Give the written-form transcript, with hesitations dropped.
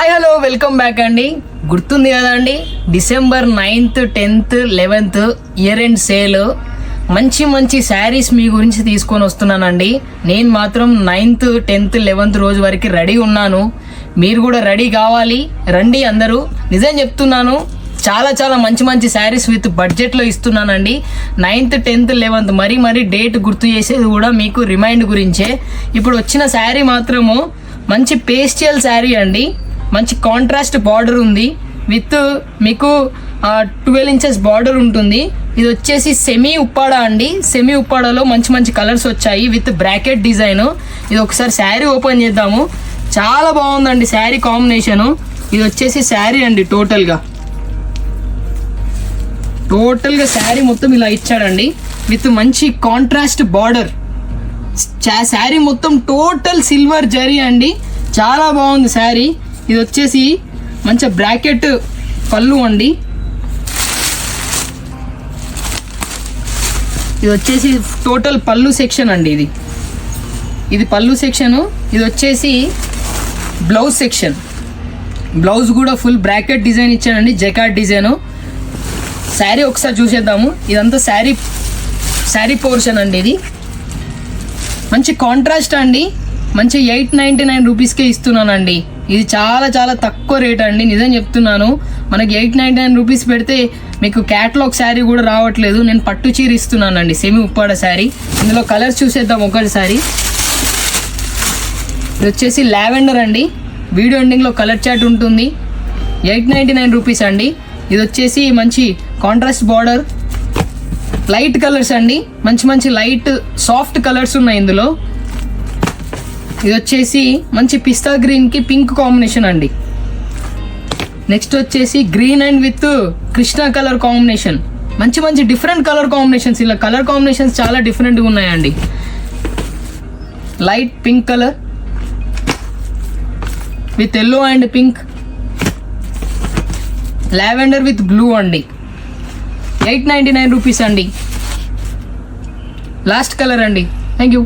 Hi hello welcome back అండి. గుర్తుంది కదా అండి, December 9th 10th 11th year end sale మంచి మంచి శారీస్ మీ గురించి తీసుకొని వస్తున్నానండి. నేను మాత్రం 9th 10th 11th రోజు వరకు రెడీ ఉన్నాను. మీరు కూడా రెడీ కావాలి, రండి అందరూ. నిజం చెప్తున్నాను, చాలా చాలా మంచి మంచి శారీస్ విత్ బడ్జెట్లో ఇస్తున్నానండి. 9th 10th 11th మరీ డేట్ గుర్తు చేసేది కూడా మీకు రిమైండ్ గురించే. ఇప్పుడు వచ్చిన శారీ మాత్రము మంచి పేస్టల్ శారీ అండి. మంచి కాంట్రాస్ట్ బార్డర్ ఉంది, విత్ మీకు 12 inches బార్డర్ ఉంటుంది. ఇది వచ్చేసి సెమీ ఉప్పాడా అండి. సెమీ ఉప్పాడాలో మంచి మంచి కలర్స్ వచ్చాయి విత్ బ్రాకెట్ డిజైన్. ఇది ఒకసారి శారీ ఓపెన్ చేద్దాము. చాలా బాగుందండి శారీ కాంబినేషను. ఇది వచ్చేసి శారీ అండి. టోటల్గా శారీ మొత్తం ఇలా ఇచ్చాడండి విత్ మంచి కాంట్రాస్ట్ బార్డర్. శారీ మొత్తం టోటల్ సిల్వర్ జరీ అండి. చాలా బాగుంది శారీ. ఇది వచ్చేసి మంచి బ్రాకెట్ పళ్ళు అండి. ఇది వచ్చేసి టోటల్ పళ్ళు సెక్షన్ అండి. ఇది పళ్ళు సెక్షను. ఇది వచ్చేసి బ్లౌజ్ సెక్షన్. బ్లౌజ్ కూడా ఫుల్ బ్రాకెట్ డిజైన్ ఇచ్చానండి, జకార్డ్ డిజైను. శారీ ఒకసారి చూసేద్దాము. ఇదంతా శారీ పోర్షన్ అండి. ఇది మంచి కాంట్రాస్ట్ అండి. మంచి 899 రూపీస్కే ఇస్తున్నానండి. ఇది చాలా చాలా తక్కువ రేట్ అండి. నిజం చెప్తున్నాను, మనకి 899 రూపీస్ పెడితే మీకు క్యాటలాగ్ శారీ కూడా రావట్లేదు. నేను పట్టు చీర ఇస్తున్నానండి, సెమీ ఉప్పాడ శారీ. ఇందులో కలర్స్ చూసేద్దాం ఒకసారి. ఇది వచ్చేసి లావెండర్ అండి. వీడియో ఎండింగ్లో కలర్ చార్ట్ ఉంటుంది. 899 రూపీస్ అండి. ఇది వచ్చేసి మంచి కాంట్రాస్ట్ బార్డర్, లైట్ కలర్స్ అండి. మంచి లైట్ సాఫ్ట్ కలర్స్ ఉన్నాయి ఇందులో. ఇది వచ్చేసి మంచి పిస్తా గ్రీన్కి పింక్ కాంబినేషన్ అండి. నెక్స్ట్ వచ్చేసి green and with Krishna colour combination. మంచి డిఫరెంట్ కలర్ కాంబినేషన్స్. ఇలా కలర్ కాంబినేషన్స్ చాలా డిఫరెంట్గా ఉన్నాయండి. Light pink colour with yellow and pink. Lavender with blue అండి. 899 రూపీస్ అండి. లాస్ట్ కలర్ అండి. Thank you.